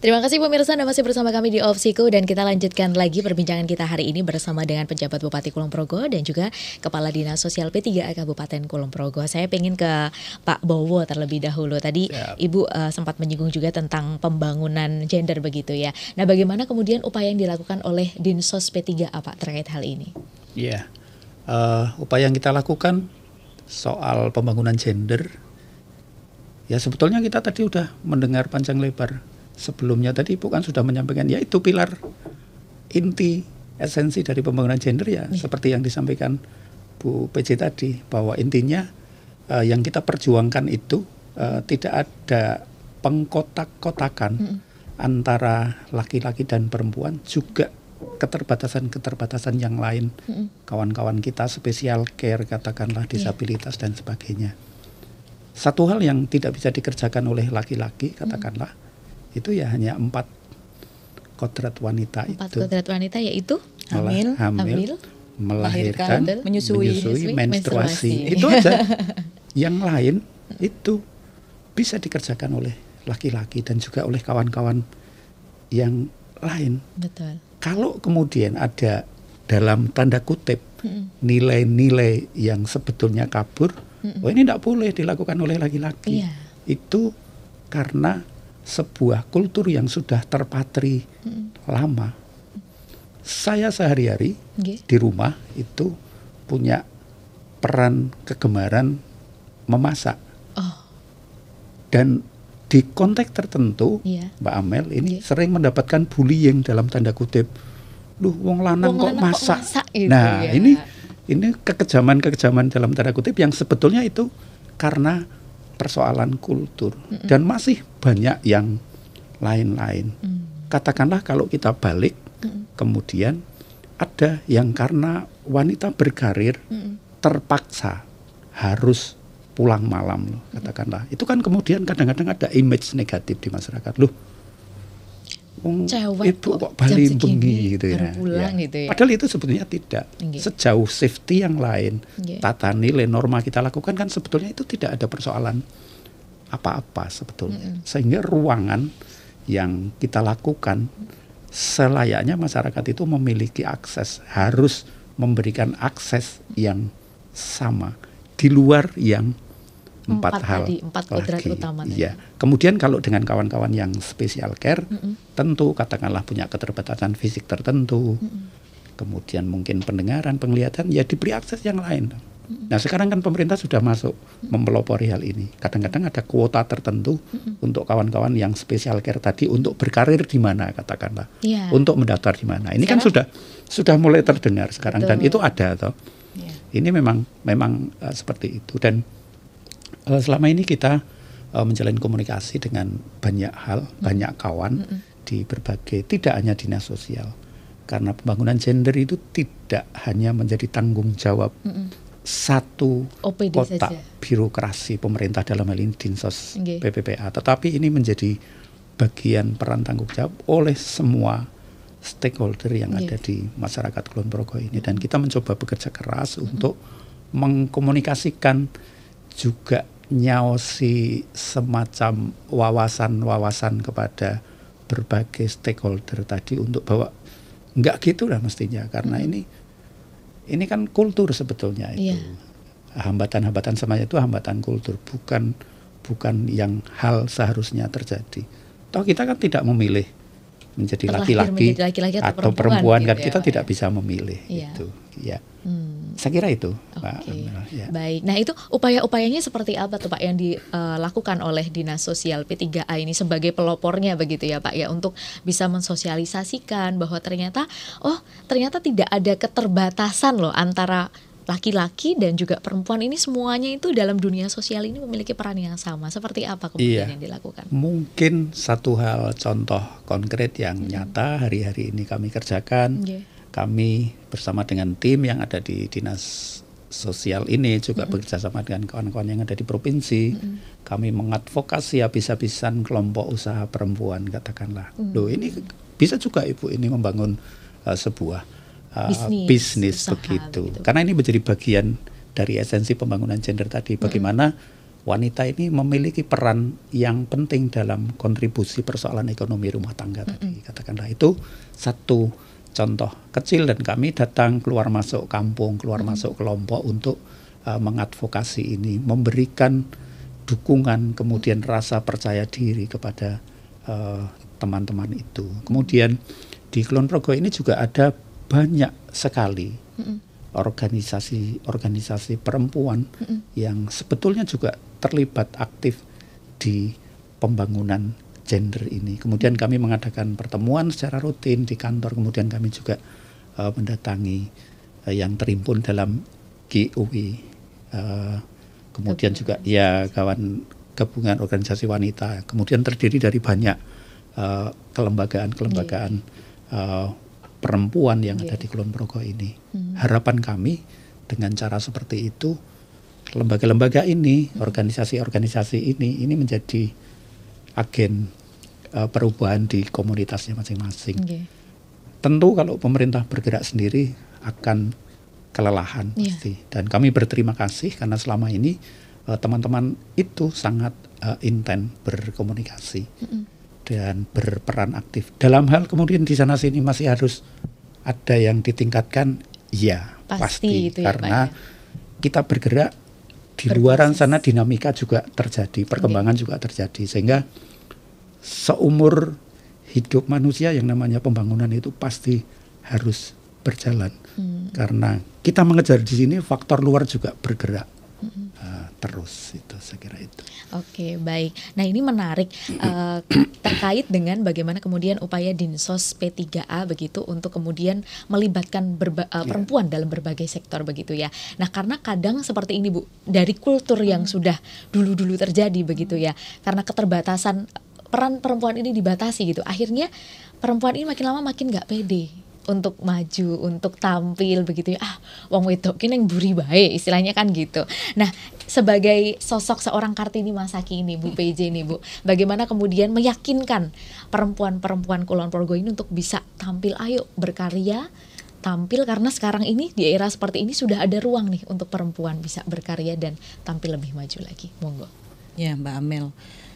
Terima kasih pemirsa, Anda masih bersama kami di Opsiku dan kita lanjutkan lagi perbincangan kita hari ini bersama dengan penjabat Bupati Kulon Progo dan juga Kepala Dinas Sosial P3A Kabupaten Kulon Progo. Saya pengen ke Pak Bowo terlebih dahulu. Tadi Ibu sempat menyinggung juga tentang pembangunan gender begitu ya. Nah, bagaimana kemudian upaya yang dilakukan oleh Dinsos P3A Pak terkait hal ini? Iya, upaya yang kita lakukan soal pembangunan gender, ya sebetulnya kita tadi udah mendengar panjang lebar. Sebelumnya tadi Ibu kan sudah menyampaikan, ya itu pilar inti esensi dari pembangunan gender ya, seperti yang disampaikan Bu PJ tadi, bahwa intinya yang kita perjuangkan itu tidak ada pengkotak-kotakan antara laki-laki dan perempuan, juga keterbatasan-keterbatasan yang lain, kawan-kawan kita spesial care, katakanlah disabilitas dan sebagainya. Satu hal yang tidak bisa dikerjakan oleh laki-laki, katakanlah, itu ya hanya 4 kodrat wanita. 4 kodrat wanita yaitu hamil, melahirkan, menyusui, menstruasi. Itu aja. Yang lain itu bisa dikerjakan oleh laki-laki dan juga oleh kawan-kawan yang lain. Betul. Kalau kemudian ada dalam tanda kutip nilai-nilai yang sebetulnya kabur, oh ini tidak boleh dilakukan oleh laki-laki. Itu karena sebuah kultur yang sudah terpatri lama. Saya sehari-hari di rumah itu punya peran kegemaran memasak. Dan di konteks tertentu, Mbak Amel ini sering mendapatkan bullying dalam tanda kutip. Loh, wong lanang kok masak gitu, nah ya. Ini kekejaman dalam tanda kutip yang sebetulnya itu karena persoalan kultur, dan masih banyak yang lain-lain. Katakanlah kalau kita balik, kemudian ada yang karena wanita berkarir terpaksa harus pulang malam loh, katakanlah. Itu kan kemudian kadang-kadang ada image negatif di masyarakat. Loh, itu kok bali bengi gitu ya. Gitu ya. Padahal itu sebetulnya tidak. Sejauh safety yang lain, tata nilai norma kita lakukan kan sebetulnya itu tidak ada persoalan apa-apa sebetulnya. Sehingga ruangan yang kita lakukan selayaknya masyarakat itu memiliki akses, harus memberikan akses yang sama di luar yang 4 hal tadi, 4 kodrat utama. Iya. Kemudian kalau dengan kawan-kawan yang special care, tentu katakanlah punya keterbatasan fisik tertentu, kemudian mungkin pendengaran, penglihatan, ya diberi akses yang lain. Nah sekarang kan pemerintah sudah masuk mempelopori hal ini. Kadang-kadang ada kuota tertentu untuk kawan-kawan yang special care tadi untuk berkarir di mana, katakanlah, untuk mendaftar di mana. Ini sekarang, kan sudah mulai terdengar sekarang. Betul. Dan itu ada toh. Ini memang seperti itu. Dan selama ini kita menjalin komunikasi dengan banyak hal, banyak kawan di berbagai, tidak hanya dinas sosial. Karena pembangunan gender itu tidak hanya menjadi tanggung jawab satu OPD kotak saja. Birokrasi pemerintah, dalam hal ini Dinsos PPPA, tetapi ini menjadi bagian peran tanggung jawab oleh semua stakeholder yang ada di masyarakat Kulon Progo ini. Dan kita mencoba bekerja keras untuk mengkomunikasikan, juga nyaosi semacam wawasan-wawasan kepada berbagai stakeholder tadi untuk bahwa enggak gitu lah mestinya, karena ini kan kultur sebetulnya itu. Hambatan-hambatan semacam itu hambatan kultur, bukan yang hal seharusnya terjadi. Toh kita kan tidak memilih menjadi laki-laki atau perempuan gitu kan, kita tidak bisa memilih itu. Ya. Saya kira itu, Pak. Ya. Baik. Nah, itu upaya-upayanya seperti apa tuh Pak yang dilakukan oleh Dinas Sosial P3A ini sebagai pelopornya begitu ya Pak ya, untuk bisa mensosialisasikan bahwa ternyata tidak ada keterbatasan loh antara laki-laki dan juga perempuan, ini semuanya itu dalam dunia sosial ini memiliki peran yang sama. Seperti apa kemudian yang dilakukan? Mungkin satu hal contoh konkret yang nyata hari-hari ini kami kerjakan. Kami bersama dengan tim yang ada di Dinas Sosial ini juga bekerjasama dengan kawan-kawan yang ada di provinsi. Kami mengadvokasi habis-habisan kelompok usaha perempuan, katakanlah. Loh, ini bisa juga Ibu ini membangun sebuah bisnis begitu. Karena ini menjadi bagian dari esensi pembangunan gender tadi. Bagaimana wanita ini memiliki peran yang penting dalam kontribusi persoalan ekonomi rumah tangga tadi. Katakanlah itu satu contoh kecil, dan kami datang keluar masuk kampung, keluar masuk kelompok untuk mengadvokasi ini, memberikan dukungan, kemudian rasa percaya diri kepada teman-teman itu. Kemudian di Kulon Progo ini juga ada banyak sekali organisasi perempuan yang sebetulnya juga terlibat aktif di pembangunan gender ini. Kemudian kami mengadakan pertemuan secara rutin di kantor, kemudian kami juga mendatangi yang terhimpun dalam GOW, kemudian juga ya kawan gabungan organisasi wanita, kemudian terdiri dari banyak kelembagaan perempuan yang ada di Kulon Progo ini. Harapan kami dengan cara seperti itu, lembaga-lembaga ini, organisasi-organisasi ini menjadi agen perubahan di komunitasnya masing-masing. Tentu kalau pemerintah bergerak sendiri akan kelelahan pasti. Dan kami berterima kasih karena selama ini teman-teman itu sangat intens berkomunikasi dan berperan aktif. Dalam hal kemudian di sana sini masih harus ada yang ditingkatkan, ya pasti itu karena ya, Pak, ya. Kita bergerak di luaran sana, dinamika juga terjadi, perkembangan juga terjadi, sehingga seumur hidup manusia yang namanya pembangunan itu pasti harus berjalan. Karena kita mengejar di sini, faktor luar juga bergerak terus, itu saya kira itu. Oke, baik. Nah, ini menarik terkait dengan bagaimana kemudian upaya Dinsos P3A begitu untuk kemudian melibatkan perempuan dalam berbagai sektor begitu ya. Nah, karena kadang seperti ini Bu, dari kultur yang sudah dulu-dulu terjadi begitu ya, karena keterbatasan peran perempuan ini dibatasi gitu. Akhirnya perempuan ini makin lama makin nggak pede untuk maju, untuk tampil begitu ya. Wong wedok ki ning mburi bae, istilahnya kan gitu. Nah, sebagai sosok seorang Kartini Masaki ini, Bu PJ ini, Bu, bagaimana kemudian meyakinkan perempuan-perempuan Kulon Progo ini untuk bisa tampil, ayo berkarya, tampil, karena sekarang ini di era seperti ini sudah ada ruang nih untuk perempuan bisa berkarya dan tampil lebih maju lagi. Monggo. Ya, Mbak Amel.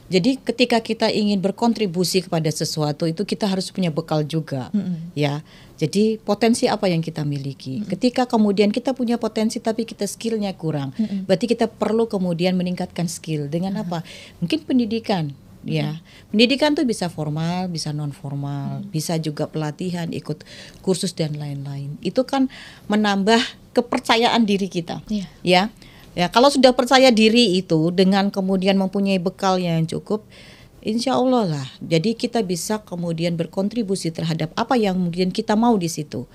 Jadi ketika kita ingin berkontribusi kepada sesuatu itu kita harus punya bekal juga, ya. Jadi potensi apa yang kita miliki. Ketika kemudian kita punya potensi tapi kita skillnya kurang, berarti kita perlu kemudian meningkatkan skill dengan apa? Mungkin pendidikan, ya. Pendidikan tuh bisa formal, bisa non formal, bisa juga pelatihan, ikut kursus dan lain-lain. Itu kan menambah kepercayaan diri kita, ya. Ya, kalau sudah percaya diri itu dengan kemudian mempunyai bekal yang cukup, insya Allah lah. Jadi kita bisa kemudian berkontribusi terhadap apa yang mungkin kita mau di situ.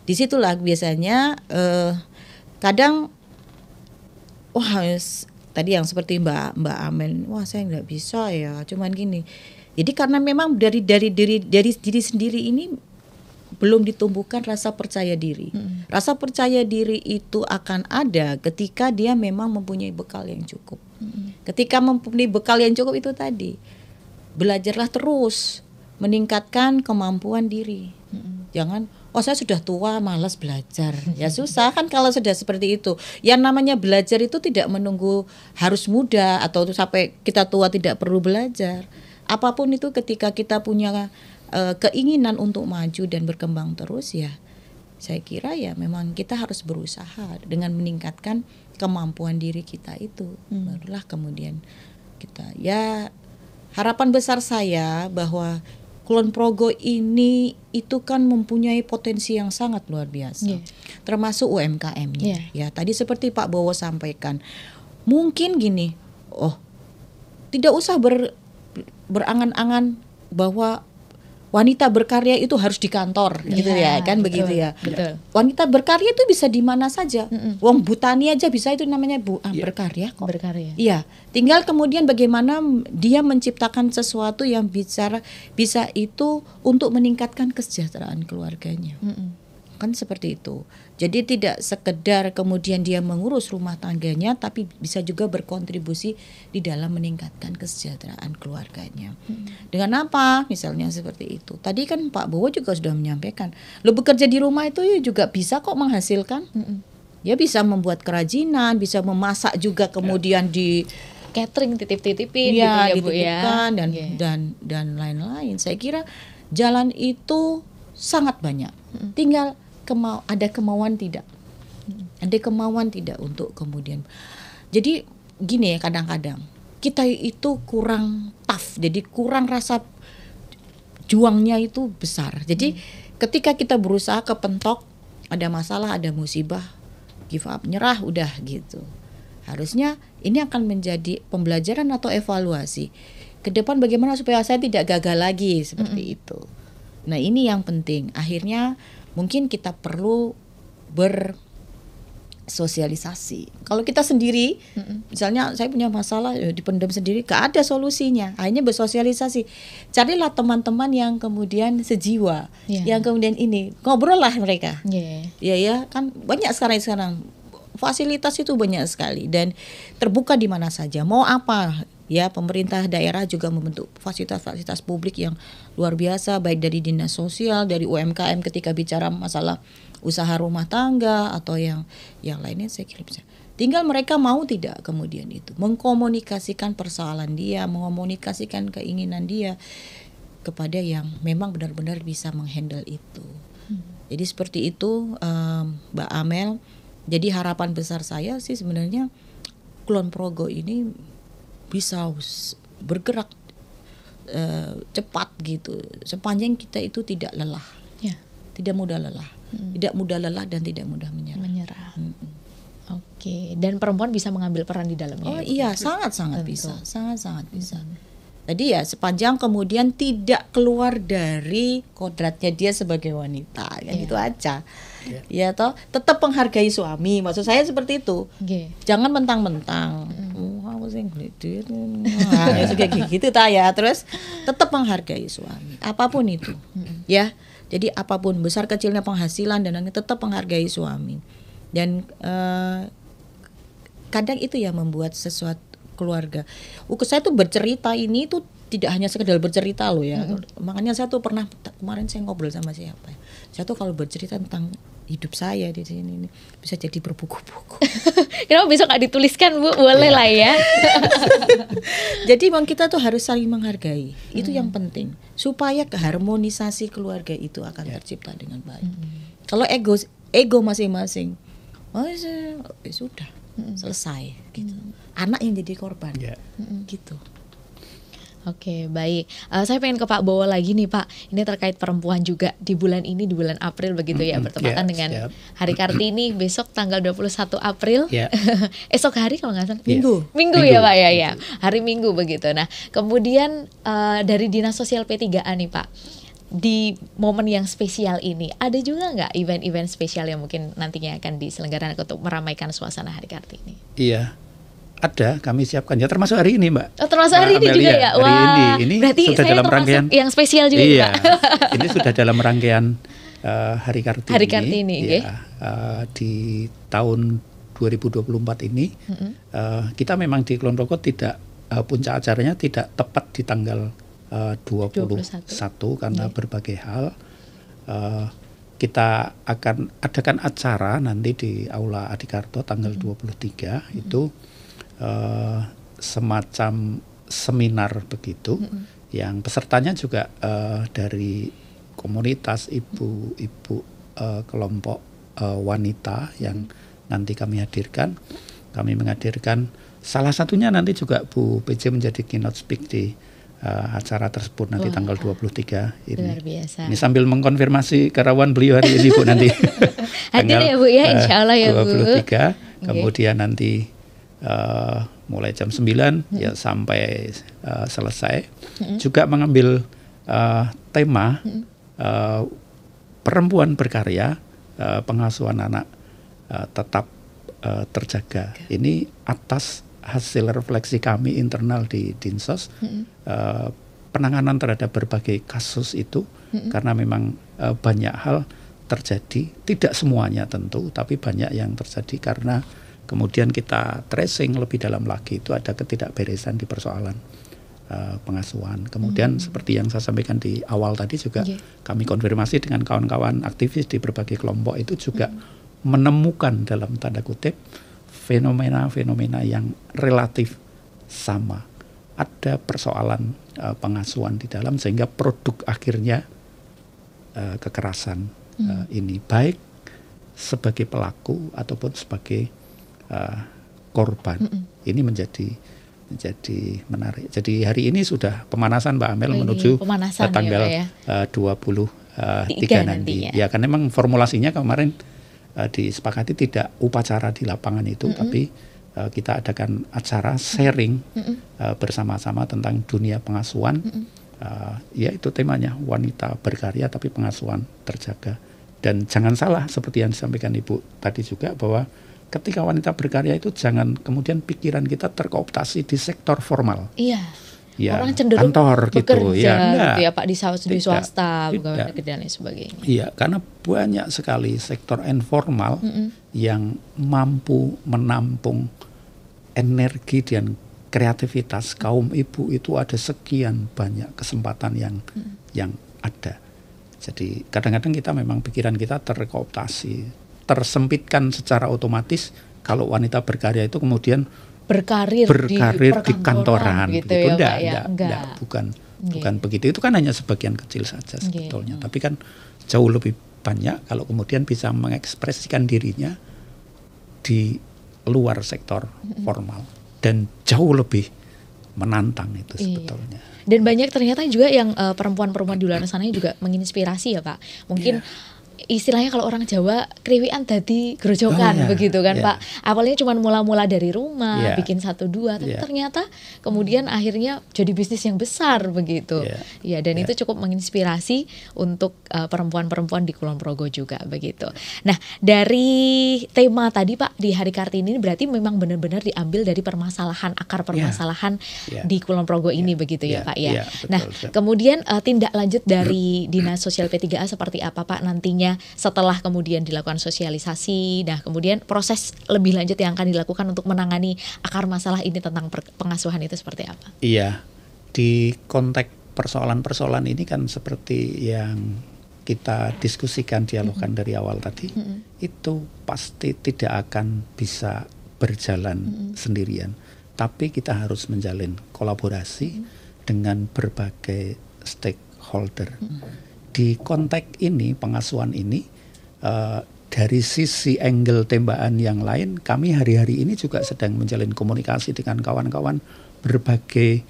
Disitulah biasanya kadang, tadi yang seperti Mbak Amen, saya nggak bisa ya, cuman gini. Jadi karena memang dari diri sendiri ini belum ditumbuhkan rasa percaya diri. Rasa percaya diri itu akan ada ketika dia memang mempunyai bekal yang cukup. Ketika mempunyai bekal yang cukup itu tadi, belajarlah terus, meningkatkan kemampuan diri. Jangan, saya sudah tua malas belajar. Ya susah kan kalau sudah seperti itu. Yang namanya belajar itu tidak menunggu harus muda atau sampai kita tua tidak perlu belajar. Apapun itu ketika kita punya keinginan untuk maju dan berkembang terus, ya saya kira ya memang kita harus berusaha dengan meningkatkan kemampuan diri kita itu. Barulah kemudian kita, ya harapan besar saya bahwa Kulon Progo ini itu kan mempunyai potensi yang sangat luar biasa, termasuk UMKM-nya. Ya tadi seperti Pak Bowo sampaikan, mungkin gini, tidak usah berangan-angan bahwa wanita berkarya itu harus di kantor, gitu ya, kan betul, begitu ya. Betul. Wanita berkarya itu bisa di mana saja. Wong Butani aja bisa, itu namanya berkarya kok. Berkarya. Iya, tinggal kemudian bagaimana dia menciptakan sesuatu yang bisa itu untuk meningkatkan kesejahteraan keluarganya. Kan seperti itu. Jadi tidak sekedar kemudian dia mengurus rumah tangganya, tapi bisa juga berkontribusi di dalam meningkatkan kesejahteraan keluarganya. Dengan apa? Misalnya seperti itu. Tadi kan Pak Bowo juga sudah menyampaikan, lo bekerja di rumah itu juga bisa kok menghasilkan. Ya bisa membuat kerajinan, bisa memasak juga kemudian di catering titip-titipin ya, gitu ya Bu ya. Dan lain-lain. Saya kira jalan itu sangat banyak. Tinggal ada kemauan tidak. Ada kemauan tidak untuk kemudian. Jadi gini ya, kadang-kadang kita itu kurang tough. Jadi kurang rasa juangnya itu besar. Jadi ketika kita berusaha kepentok, ada masalah, ada musibah, give up, nyerah, udah gitu. Harusnya ini akan menjadi pembelajaran atau evaluasi ke depan bagaimana supaya saya tidak gagal lagi seperti itu. Nah, ini yang penting. Akhirnya mungkin kita perlu bersosialisasi. Kalau kita sendiri, misalnya saya punya masalah dipendam sendiri, gak ada solusinya. Akhirnya bersosialisasi. Carilah teman-teman yang kemudian sejiwa, yang kemudian ini ngobrol lah mereka. Ya kan banyak sekarang. Fasilitas itu banyak sekali dan terbuka di mana saja. Mau apa? Ya, pemerintah daerah juga membentuk fasilitas publik yang luar biasa, baik dari dinas sosial, dari UMKM ketika bicara masalah usaha rumah tangga atau yang lainnya. Saya kira bisa. Tinggal mereka mau tidak kemudian itu mengkomunikasikan persoalan dia, mengkomunikasikan keinginan dia kepada yang memang benar-benar bisa menghandle itu. Jadi seperti itu, Mbak Amel. Jadi harapan besar saya sih sebenarnya Kulon Progo ini bisa bergerak cepat gitu, sepanjang kita itu tidak lelah, tidak mudah lelah, tidak mudah lelah dan tidak mudah menyerah. Oke, dan perempuan bisa mengambil peran di dalamnya. Oh iya, sangat bisa. Jadi ya sepanjang kemudian tidak keluar dari kodratnya dia sebagai wanita, kan itu aja. Ya toh, tetap menghargai suami. Maksud saya seperti itu. Jangan mentang-mentang. Aku sing gledit. Gitu ta ya. Terus tetap menghargai suami. Apapun itu. Ya. Jadi apapun besar kecilnya penghasilan dan tetap menghargai suami. Dan kadang itu yang membuat sesuatu keluarga. Saya tuh bercerita ini tuh tidak hanya sekedar bercerita loh ya. Makanya saya tuh pernah kemarin saya ngobrol sama siapa. Saya tuh kalau bercerita tentang hidup saya di sini ini bisa jadi berbuku-buku. Kenapa besok nggak dituliskan Bu? Boleh lah ya. Jadi memang kita tuh harus saling menghargai. Itu yang penting supaya keharmonisasi keluarga itu akan tercipta dengan baik. Kalau ego masing-masing, sudah selesai gitu. Anak yang jadi korban gitu. Oke, baik. Saya pengen ke Pak Bowo lagi nih Pak. Ini terkait perempuan juga di bulan ini, di bulan April begitu ya, bertepatan dengan Hari Kartini besok tanggal 21 April. Esok hari kalau nggak salah. Minggu ya Pak ya. Hari Minggu begitu. Nah, kemudian dari Dinas Sosial P3A nih Pak, di momen yang spesial ini ada juga nggak event-event spesial yang mungkin nantinya akan diselenggarakan untuk meramaikan suasana Hari Kartini? Iya, ada, kami siapkan ya, termasuk hari ini Mbak. Termasuk hari ini juga ya. Hari ini berarti sudah saya dalam rangkaian yang spesial juga. Iya, ini sudah dalam rangkaian Hari Kartini. Hari Kartini, di tahun 2024 ini kita memang di Kulon Progo tidak puncak acaranya tidak tepat di tanggal 21 karena berbagai hal. Kita akan adakan acara nanti di Aula Adikarto tanggal 23 itu semacam seminar begitu, yang pesertanya juga dari komunitas ibu-ibu kelompok wanita yang nanti kami hadirkan. Kami menghadirkan salah satunya nanti juga Bu PJ menjadi keynote speak di acara tersebut nanti tanggal 23 ini. Luar biasa. Ini sambil mengkonfirmasi kerawan beliau hari ini Bu nanti. Hadir ya Bu ya, insya Allah ya Bu. 23, kemudian nanti mulai jam 9 ya sampai selesai. Juga mengambil tema perempuan berkarya, pengasuhan anak tetap terjaga. Ini atas hasil refleksi kami internal di Dinsos, penanganan terhadap berbagai kasus itu, karena memang banyak hal terjadi, tidak semuanya tentu, tapi banyak yang terjadi karena kemudian kita tracing lebih dalam lagi, itu ada ketidakberesan di persoalan pengasuhan. Kemudian seperti yang saya sampaikan di awal tadi juga, kami konfirmasi dengan kawan-kawan aktivis di berbagai kelompok itu juga menemukan dalam tanda kutip fenomena-fenomena yang relatif sama. Ada persoalan pengasuhan di dalam sehingga produk akhirnya kekerasan ini baik sebagai pelaku ataupun sebagai korban. Ini menjadi menarik. Jadi hari ini sudah pemanasan Mbak Amel menuju tanggal ya, 23 nanti. Ya kan memang formulasinya kemarin disepakati tidak upacara di lapangan itu, tapi kita adakan acara sharing bersama-sama tentang dunia pengasuhan. Yaitu temanya wanita berkarya tapi pengasuhan terjaga. Dan jangan salah seperti yang disampaikan Ibu tadi juga, bahwa ketika wanita berkarya itu jangan kemudian pikiran kita terkooptasi di sektor formal. Iya. Ya, orang cenderung kantor bekerja gitu ya, Pak, di swasta, pegawai negeri dan lain sebagainya. Iya, karena banyak sekali sektor informal yang mampu menampung energi dan kreativitas kaum ibu. Itu ada sekian banyak kesempatan yang ada. Jadi kadang-kadang kita memang pikiran kita terkooptasi, tersempitkan secara otomatis kalau wanita berkarya itu kemudian berkarir di kantoran gitu ya, enggak, bukan begitu. Itu kan hanya sebagian kecil saja sebetulnya. Tapi kan jauh lebih banyak kalau kemudian bisa mengekspresikan dirinya di luar sektor formal, dan jauh lebih menantang itu sebetulnya. Dan banyak ternyata juga yang perempuan-perempuan di luar sana juga menginspirasi ya Pak. Mungkin istilahnya kalau orang Jawa kriwian dadi grojokan begitu kan Pak. Awalnya cuma mula-mula dari rumah, bikin 1-2, tapi ternyata kemudian akhirnya jadi bisnis yang besar begitu. Dan itu cukup menginspirasi untuk perempuan-perempuan di Kulon Progo juga begitu. Nah, dari tema tadi Pak di Hari Kartini ini berarti memang benar-benar diambil dari permasalahan, akar permasalahan di Kulon Progo ini begitu ya Pak ya. Nah, kemudian tindak lanjut dari Dinas Sosial P3A seperti apa Pak nantinya setelah kemudian dilakukan sosialisasi? Nah, kemudian proses lebih lanjut yang akan dilakukan untuk menangani akar masalah ini tentang pengasuhan itu seperti apa? Iya, di konteks persoalan-persoalan ini kan seperti yang kita diskusikan, dialogkan dari awal tadi, itu pasti tidak akan bisa berjalan sendirian. Tapi kita harus menjalin kolaborasi dengan berbagai stakeholder. Di konteks ini, pengasuhan ini, dari sisi angle tembakan yang lain, kami hari-hari ini juga sedang menjalin komunikasi dengan kawan-kawan berbagai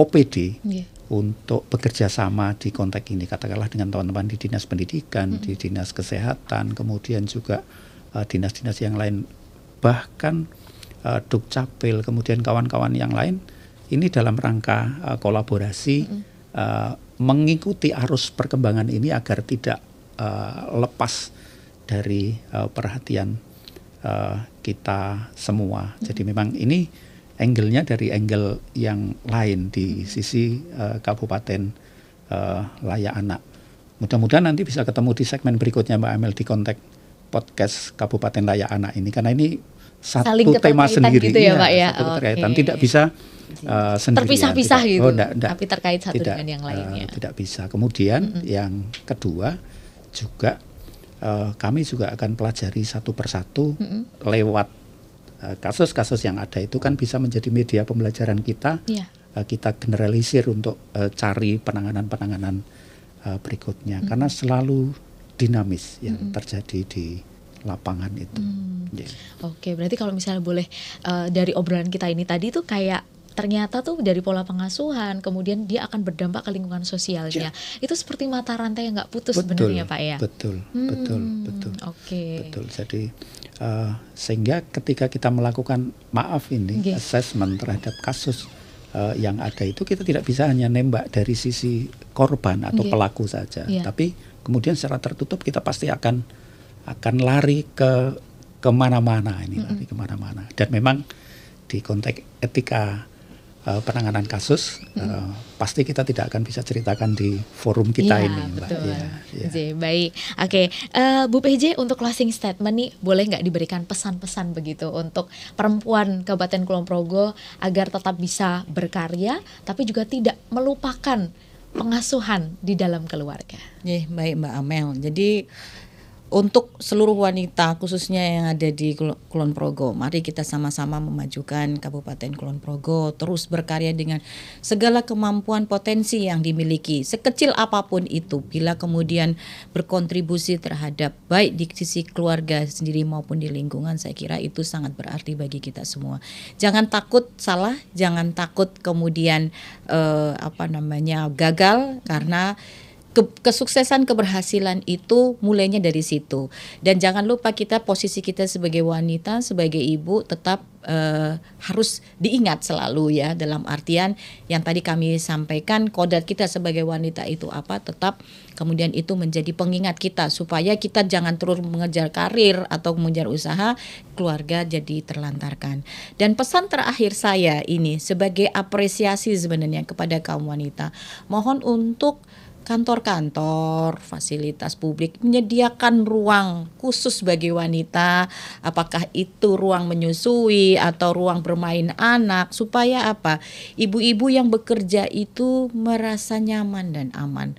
OPD untuk bekerja sama di konteks ini, katakanlah dengan teman-teman di Dinas Pendidikan, di Dinas Kesehatan, kemudian juga dinas-dinas yang lain, bahkan Dukcapil, kemudian kawan-kawan yang lain, ini dalam rangka kolaborasi mengikuti arus perkembangan ini agar tidak lepas dari perhatian kita semua. Jadi memang ini angle-nya dari angle yang lain di sisi Kabupaten Layak Anak. Mudah-mudahan nanti bisa ketemu di segmen berikutnya Mbak Amel di konteks podcast Kabupaten Layak Anak ini, karena ini satu tema sendiri gitu ya, Pak ya. Satu keterkaitan, tidak bisa sendirian, terpisah-pisah gitu. Tapi terkait satu dengan yang lainnya. Tidak bisa. Kemudian yang kedua juga kami juga akan pelajari satu persatu lewat kasus-kasus yang ada itu kan bisa menjadi media pembelajaran kita. Kita generalisir untuk cari penanganan-penanganan berikutnya, karena selalu dinamis yang terjadi di lapangan itu. Oke, berarti kalau misalnya boleh dari obrolan kita ini tadi tuh kayak ternyata tuh dari pola pengasuhan kemudian dia akan berdampak ke lingkungan sosialnya. Itu seperti mata rantai yang nggak putus sebenarnya Pak ya. Betul. Oke. Betul. Jadi sehingga ketika kita melakukan assessment terhadap kasus yang ada itu, kita tidak bisa hanya nembak dari sisi korban atau pelaku saja, tapi kemudian secara tertutup kita pasti akan lari ke kemana-mana ini, lari kemana-mana. Dan memang di konteks etika penanganan kasus pasti kita tidak akan bisa ceritakan di forum kita ini, Mbak. Baik, oke. Bu PJ, untuk closing statement nih, boleh nggak diberikan pesan-pesan begitu untuk perempuan Kabupaten Kulon Progo agar tetap bisa berkarya, tapi juga tidak melupakan pengasuhan di dalam keluarga? Baik Mbak Amel. Jadi untuk seluruh wanita khususnya yang ada di Kulon Progo, mari kita sama-sama memajukan Kabupaten Kulon Progo, terus berkarya dengan segala kemampuan potensi yang dimiliki, sekecil apapun itu, bila kemudian berkontribusi terhadap baik di sisi keluarga sendiri maupun di lingkungan, saya kira itu sangat berarti bagi kita semua. Jangan takut salah, jangan takut kemudian gagal, karena kesuksesan, keberhasilan itu mulainya dari situ. Dan jangan lupa posisi kita sebagai wanita, sebagai ibu tetap harus diingat selalu ya, dalam artian yang tadi kami sampaikan, kodrat kita sebagai wanita itu apa, tetap kemudian itu menjadi pengingat kita supaya kita jangan terus mengejar karir atau mengejar usaha, keluarga jadi terlantarkan. Dan pesan terakhir saya ini sebagai apresiasi sebenarnya kepada kaum wanita, mohon untuk kantor-kantor, fasilitas publik menyediakan ruang khusus bagi wanita, apakah itu ruang menyusui atau ruang bermain anak, supaya apa? Ibu-ibu yang bekerja itu merasa nyaman dan aman.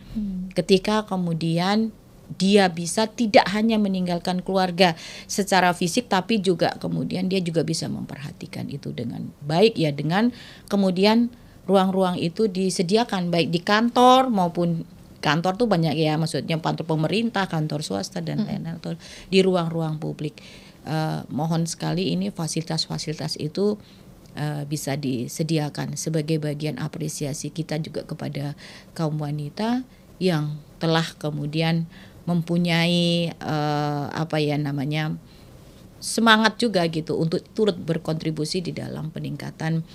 Ketika kemudian dia bisa tidak hanya meninggalkan keluarga secara fisik, tapi juga kemudian dia juga bisa memperhatikan itu dengan baik ya, dengan kemudian ruang-ruang itu disediakan baik di kantor maupun kantor tuh banyak ya, maksudnya kantor pemerintah, kantor swasta dan lain-lain, atau di ruang-ruang publik. Mohon sekali ini fasilitas-fasilitas itu bisa disediakan sebagai bagian apresiasi kita juga kepada kaum wanita yang telah kemudian mempunyai semangat juga gitu untuk turut berkontribusi di dalam peningkatan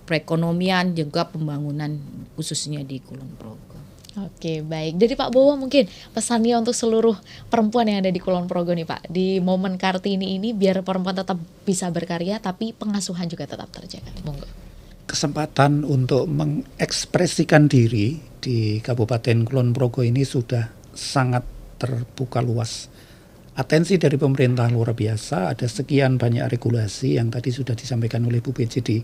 perekonomian juga pembangunan khususnya di Kulon Progo. Oke, baik. Dari Pak Bowo mungkin pesannya untuk seluruh perempuan yang ada di Kulon Progo nih Pak, di momen Kartini ini biar perempuan tetap bisa berkarya tapi pengasuhan juga tetap terjaga. Monggo. Kesempatan untuk mengekspresikan diri di Kabupaten Kulon Progo ini sudah sangat terbuka luas. Atensi dari pemerintah luar biasa, ada sekian banyak regulasi yang tadi sudah disampaikan oleh Bu PJ di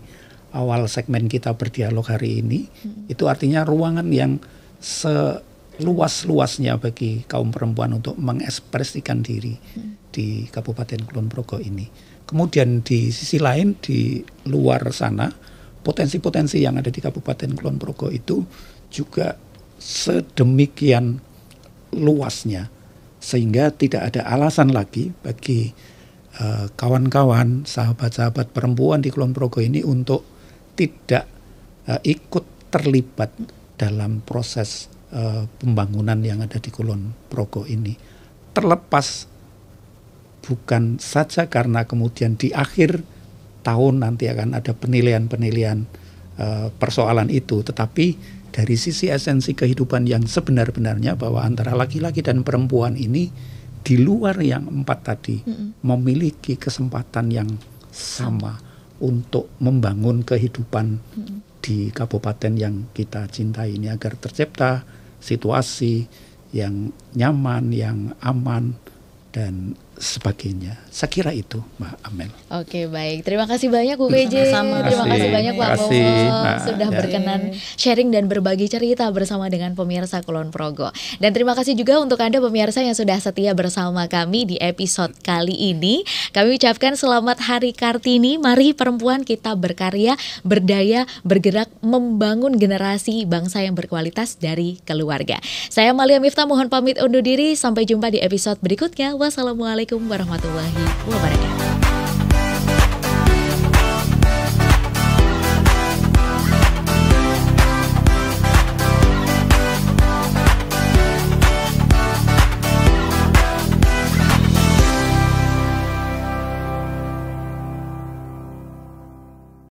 awal segmen kita berdialog hari ini. Itu artinya ruangan yang seluas-luasnya bagi kaum perempuan untuk mengekspresikan diri di Kabupaten Kulon Progo ini. Kemudian di sisi lain, di luar sana, potensi-potensi yang ada di Kabupaten Kulon Progo itu juga sedemikian luasnya, sehingga tidak ada alasan lagi bagi kawan-kawan, sahabat-sahabat perempuan di Kulon Progo ini untuk tidak ikut terlibat dalam proses pembangunan yang ada di Kulon Progo ini. Terlepas bukan saja karena kemudian di akhir tahun nanti akan ada penilaian-penilaian persoalan itu, tetapi dari sisi esensi kehidupan yang sebenar-benarnya bahwa antara laki-laki dan perempuan ini di luar yang 4 tadi memiliki kesempatan yang sama untuk membangun kehidupan di kabupaten yang kita cintai ini agar tercipta situasi yang nyaman, yang aman dan sebagainya. Saya kira itu Mbak Amel. Oke, baik. Terima kasih banyak Bu PJ. Terima kasih banyak Pak Bowo sudah berkenan sharing dan berbagi cerita bersama dengan pemirsa Kulon Progo. Dan terima kasih juga untuk Anda pemirsa yang sudah setia bersama kami di episode kali ini. Kami ucapkan selamat Hari Kartini. Mari perempuan kita berkarya, berdaya, bergerak membangun generasi bangsa yang berkualitas dari keluarga. Saya Malia Miftah mohon pamit undur diri. Sampai jumpa di episode berikutnya. Wassalamualaikum warahmatullahi wabarakatuh.